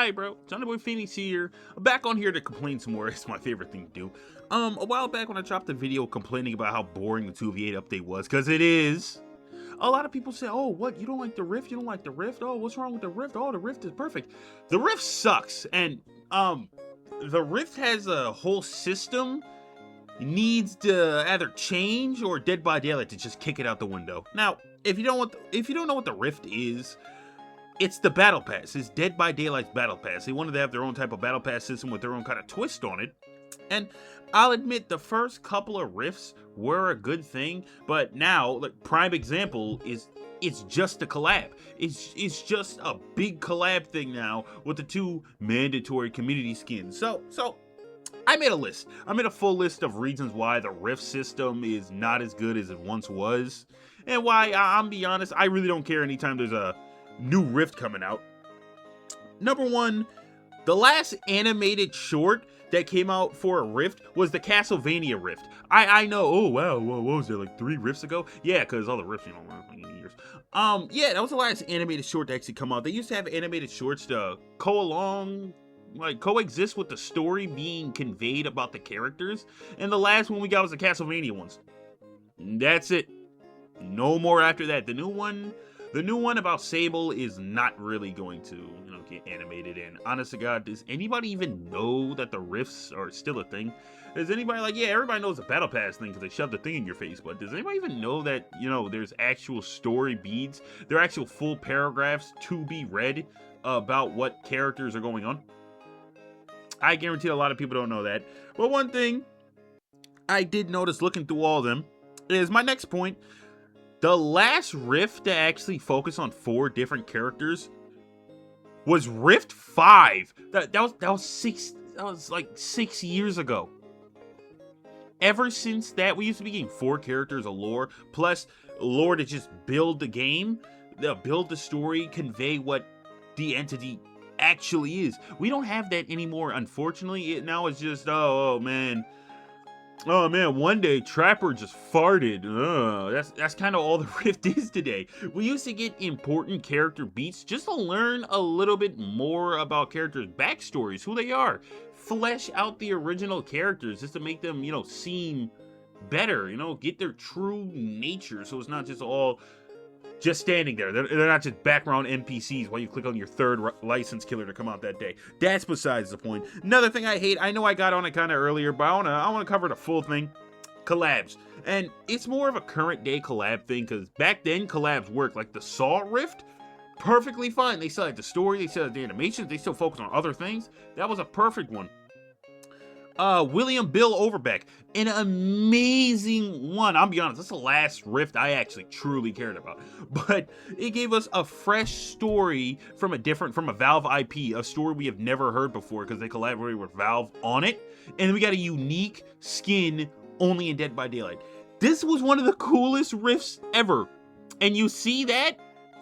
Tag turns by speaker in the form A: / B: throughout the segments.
A: Hi, bro. Johnny Boy Phoenix here. I'm back on here to complain some more. It's my favorite thing to do. A while back when I dropped a video complaining about how boring the 2v8 update was, because it is. A lot of people say, oh, what? You don't like the Rift? You don't like the Rift? Oh, what's wrong with the Rift? Oh, the Rift is perfect. The Rift sucks. And, the Rift has a whole system needs to either change or Dead by Daylight to just kick it out the window. Now, if you don't know what the Rift is, it's the Battle Pass. It's Dead by Daylight's Battle Pass. They wanted to have their own type of Battle Pass system with their own kind of twist on it. And I'll admit the first couple of Rifts were a good thing, but now, like, prime example is it's just a collab. It's just a big collab thing now with the two mandatory community skins. So I made a list. I made a full list of reasons why the Rift system is not as good as it once was, and why, I'm be honest, I really don't care anytime there's a new Rift coming out. Number one, the last animated short that came out for a Rift was the Castlevania Rift. I know, oh wow, what was there, like 3 Rifts ago? Yeah, because all the Rifts, you know, like years. Yeah, that was the last animated short to actually come out. They used to have animated shorts to coexist with the story being conveyed about the characters. And the last one we got was the Castlevania ones. That's it. No more after that. The new one about Sable is not really going to, get animated. And honest to God, does anybody even know that the Rifts are still a thing? Is anybody like, yeah, everybody knows the Battle Pass thing because they shoved the thing in your face, but does anybody even know that, there's actual story beats, there are actual full paragraphs to be read about what characters are going on? I guarantee a lot of people don't know that. But one thing I did notice looking through all of them is my next point. The last Rift to actually focus on 4 different characters was Rift 5. That was like 6 years ago. Ever since that, we used to be getting 4 characters of lore, plus lore to just build the game, build the story, convey what the entity actually is. We don't have that anymore, unfortunately. Now it's just, oh man, one day Trapper just farted. That's kind of all the Rift is today. We used to get important character beats just to learn a little bit more about characters' backstories, who they are, flesh out the original characters just to make them, seem better, get their true nature, so it's not just all just standing there. They're not just background NPCs while you click on your 3rd license killer to come out that day. That's besides the point. Another thing I hate, I know I got on it kind of earlier, but I want to cover the full thing. Collabs. And it's more of a current day collab thing, because back then collabs worked. Like the Saw Rift, perfectly fine. They still had the story, they still had the animations, they still focused on other things. That was a perfect one. William Bill Overbeck, an amazing one. I'll be honest, that's the last Rift I actually truly cared about. But it gave us a fresh story from a Valve IP, a story we have never heard before because they collaborated with Valve on it. And we got a unique skin only in Dead by Daylight. This was one of the coolest Rifts ever. And you see that?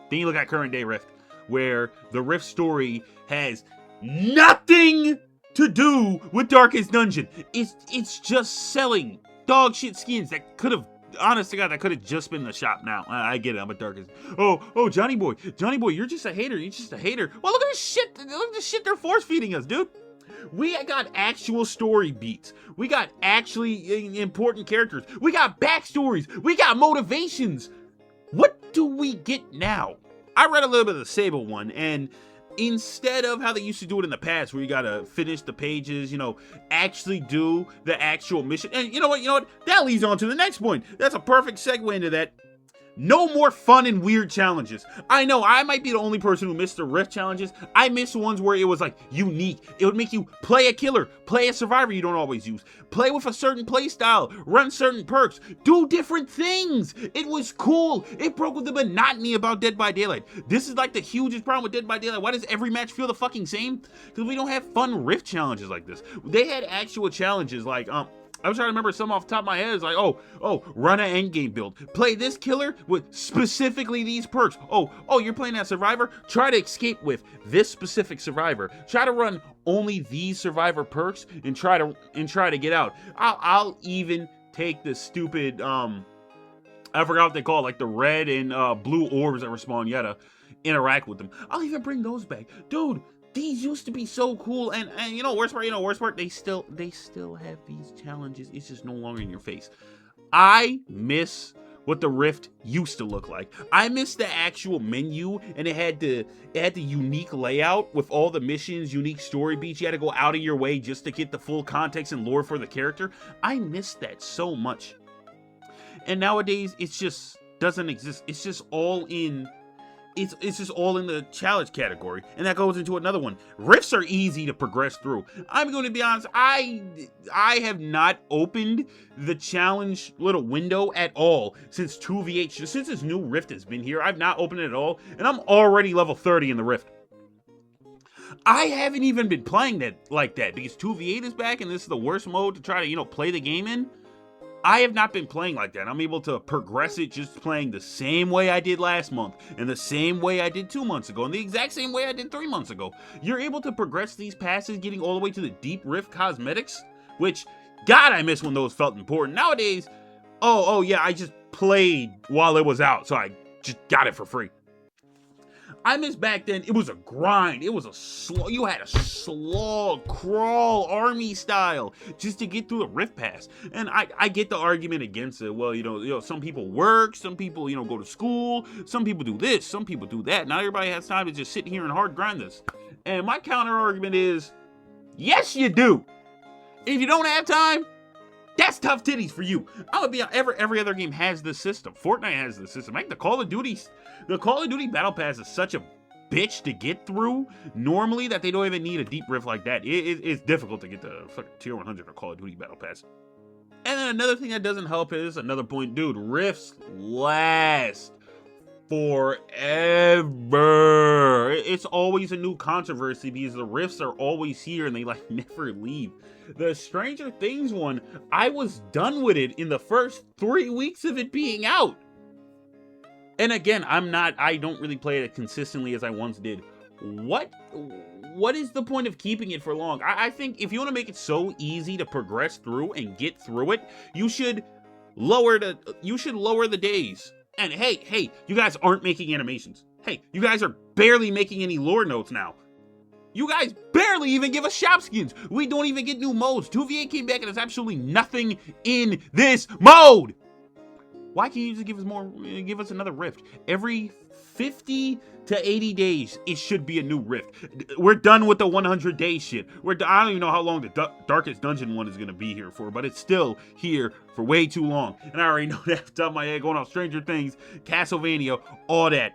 A: Then you look at current day Rift, where the Rift story has nothing to do with Darkest Dungeon. It's just selling dog shit skins that could have, honest to God, that could have just been in the shop now. I get it, I'm a Darkest. Oh, Johnny Boy, you're just a hater. Well, look at this shit. Look at the shit they're force feeding us, dude. We got actual story beats. We got actually important characters. We got backstories. We got motivations. What do we get now? I read a little bit of the Sable one, and instead of how they used to do it in the past, where you gotta finish the pages, actually do the actual mission. And you know what? That leads on to the next point. That's a perfect segue into that. No more fun and weird challenges. I know I might be the only person who missed the Rift challenges. I missed ones where it was like unique. It would make you play a killer, play a survivor you don't always use, play with a certain play style, run certain perks, do different things. It was cool. It broke with the monotony about Dead by Daylight. This is like the hugest problem with Dead by Daylight. Why does every match feel the fucking same? Because we don't have fun Rift challenges like this. They had actual challenges like, I was trying to remember some off the top of my head. It's like, run an endgame build. Play this killer with specifically these perks. You're playing that survivor? Try to escape with this specific survivor. Try to run only these survivor perks and try to get out. I'll even take the stupid I forgot what they call it, like the red and blue orbs that respawn. You gotta interact with them. I'll even bring those back. Dude, These used to be so cool, and you know, worst part, they still have these challenges. It's just no longer in your face. I miss what the Rift used to look like. I miss the actual menu, and it had the unique layout with all the missions, unique story beats. You had to go out of your way just to get the full context and lore for the character. I miss that so much. And nowadays, it's just doesn't exist. It's just all in. It's just all in the challenge category, and that goes into another one. Rifts are easy to progress through. I'm going to be honest, I have not opened the challenge little window at all since 2v8. Since this new Rift has been here, I've not opened it at all, and I'm already level 30 in the Rift. I haven't even been playing that like that because 2v8 is back, and this is the worst mode to try to, you know, play the game in. I have not been playing like that. I'm able to progress it just playing the same way I did last month, and the same way I did 2 months ago, and the exact same way I did 3 months ago. You're able to progress these passes, getting all the way to the Deep Rift cosmetics, which, God, I miss when those felt important. Nowadays, oh yeah, I just played while it was out, so I just got it for free. I miss back then, it was a grind. It was a slog. You had a slog, crawl, army style, just to get through the Rift Pass. And I get the argument against it. Well, you know, some people work, some people, you know, go to school, some people do this, some people do that. Not everybody has time to just sit here and hard grind this. And my counter argument is, yes, you do. If you don't have time, that's tough titties for you. I'm gonna be every other game has this system. Fortnite has this system. Like the Call of Duty Battle Pass is such a bitch to get through normally that they don't even need a deep rift like that. It's difficult to get the fucking tier 100 of Call of Duty Battle Pass. And then another thing that doesn't help is another point, dude. Rifts last forever. It's always a new controversy because the rifts are always here and they like never leave. The Stranger Things one, I was done with it in the first 3 weeks of it being out. And again, I don't really play it consistently as I once did. What is the point of keeping it for long? I think if you want to make it so easy to progress through and get through it, you should lower the days. And hey, you guys aren't making animations. Hey, you guys are barely making any lore notes now. You guys barely even give us shop skins. We don't even get new modes. 2v8 came back and there's absolutely nothing in this mode. Why can't you just give us another rift? Every 50 to 80 days, it should be a new rift. We're done with the 100-day shit. I don't even know how long the Darkest Dungeon one is going to be here for, but it's still here for way too long. And I already know that off the top of my head, going off Stranger Things, Castlevania, all that.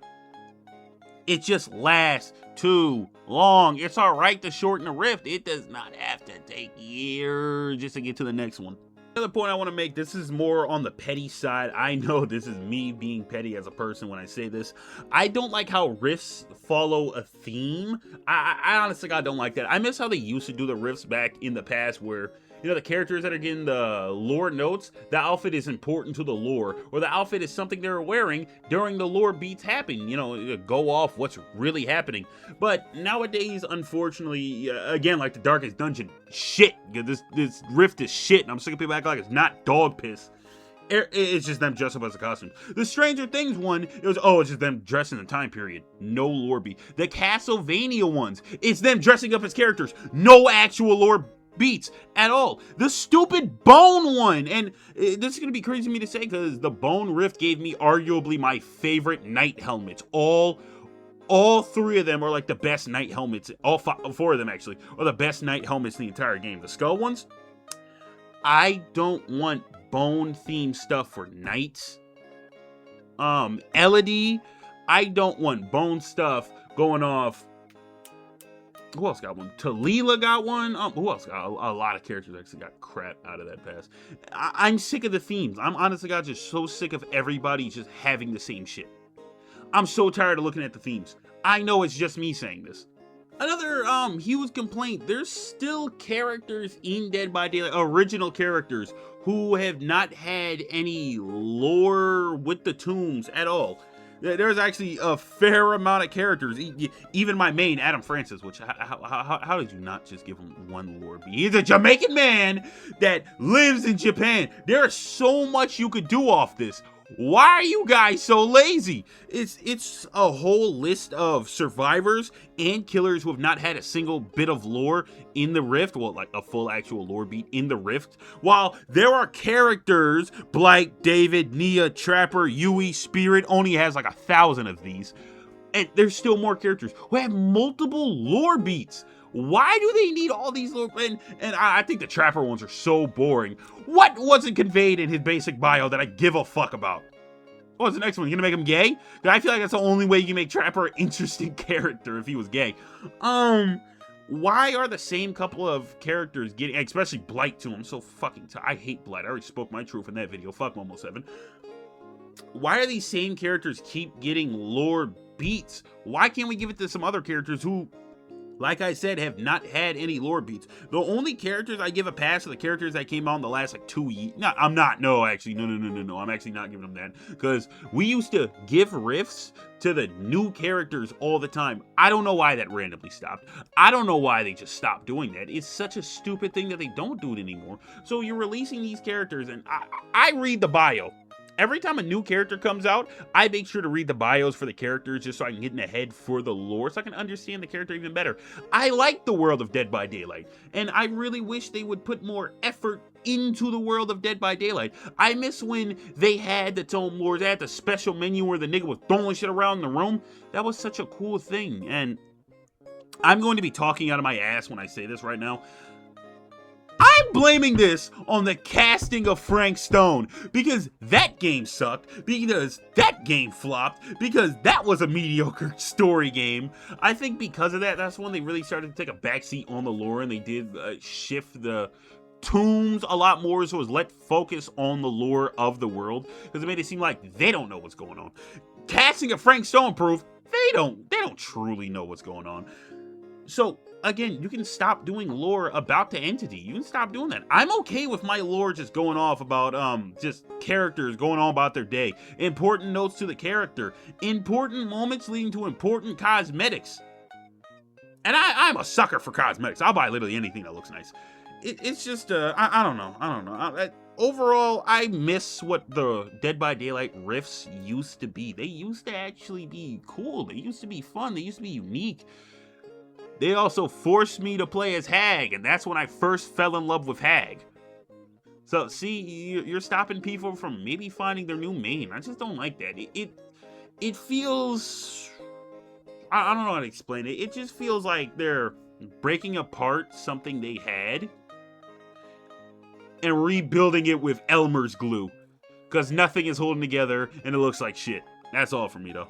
A: It just lasts too long. It's alright to shorten the rift. It does not have to take years just to get to the next one. Another point I want to make, this is more on the petty side. I know this is me being petty as a person when I say this. I don't like how rifts follow a theme. I honestly, God, don't like that. I miss how they used to do the rifts back in the past where, you know, the characters that are getting the lore notes, the outfit is important to the lore, or the outfit is something they're wearing during the lore beats happen, you know, go off what's really happening. But nowadays, unfortunately, again, like the Darkest Dungeon, shit, this rift is shit, and I'm sick of people acting like it's not dog piss. It's just them dressed up as a costume. The Stranger Things one, it's just them dressed in the time period. No lore beat. The Castlevania ones, it's them dressing up as characters. No actual lore beats at all. The stupid Bone one, and this is gonna be crazy to me to say because the Bone Rift gave me arguably my favorite knight helmets. All three of them are like the best knight helmets. Four of them actually are the best knight helmets in the entire game. The skull ones, I don't want Bone themed stuff for knights. Elodie, I don't want Bone stuff going off. Who else got one? Talila got one. Who else got a lot of characters actually got crap out of that pass. I'm sick of the themes. I'm honestly, God, just so sick of everybody just having the same shit. I'm so tired of looking at the themes. I know it's just me saying this. Another huge complaint, there's still characters in Dead by Daylight, original characters, who have not had any lore with the tombs at all. There's actually a fair amount of characters, even my main, Adam Francis, which, how did you not just give him one lore beat? He's a Jamaican man that lives in Japan. There's so much you could do off this. Why are you guys so lazy? It's a whole list of survivors and killers who have not had a single bit of lore in the Rift, well, like a full actual lore beat in the Rift, while there are characters, Blake, David, Nia, Trapper, Yui, Spirit, only has like 1,000 of these, and there's still more characters who have multiple lore beats. Why do they need all these lore? And I think the Trapper ones are so boring. What wasn't conveyed in his basic bio that I give a fuck about? What's the next one? You gonna make him gay? 'Cause I feel like that's the only way you can make Trapper an interesting character if he was gay. Why are the same couple of characters getting, especially Blight too? I'm so fucking I hate Blight. I already spoke my truth in that video. Fuck Momo 7. Why are these same characters keep getting lore beats? Why can't we give it to some other characters who, like I said, have not had any lore beats? The only characters I give a pass are the characters that came out in the last like 2 years. No, I'm not. No, actually, no. I'm actually not giving them that, because we used to give rifts to the new characters all the time. I don't know why that randomly stopped. I don't know why they just stopped doing that. It's such a stupid thing that they don't do it anymore. So you're releasing these characters, and I read the bio. Every time a new character comes out, I make sure to read the bios for the characters just so I can get in the head for the lore, so I can understand the character even better. I like the world of Dead by Daylight, and I really wish they would put more effort into the world of Dead by Daylight. I miss when they had the Tome Lords, they had the special menu where the nigga was throwing shit around the room. That was such a cool thing, and I'm going to be talking out of my ass when I say this right now. I'm blaming this on the casting of Frank Stone, because that game sucked, because that game flopped, because that was a mediocre story game. I think because of that, that's when they really started to take a backseat on the lore, and they did shift the tombs a lot more, so it was let focus on the lore of the world, because it made it seem like they don't know what's going on. Casting of Frank Stone proof they don't truly know what's going on. So again, you can stop doing lore about the entity. You can stop doing that. I'm okay with my lore just going off about just characters going on about their day. Important notes to the character. Important moments leading to important cosmetics. And I'm a sucker for cosmetics. I'll buy literally anything that looks nice. It's just, I don't know. Overall, I miss what the Dead by Daylight riffs used to be. They used to actually be cool. They used to be fun. They used to be unique. They also forced me to play as Hag, and that's when I first fell in love with Hag. So, see, you're stopping people from maybe finding their new main. I just don't like that. It feels... I don't know how to explain it. It just feels like they're breaking apart something they had and rebuilding it with Elmer's glue. Because nothing is holding together, and it looks like shit. That's all for me, though.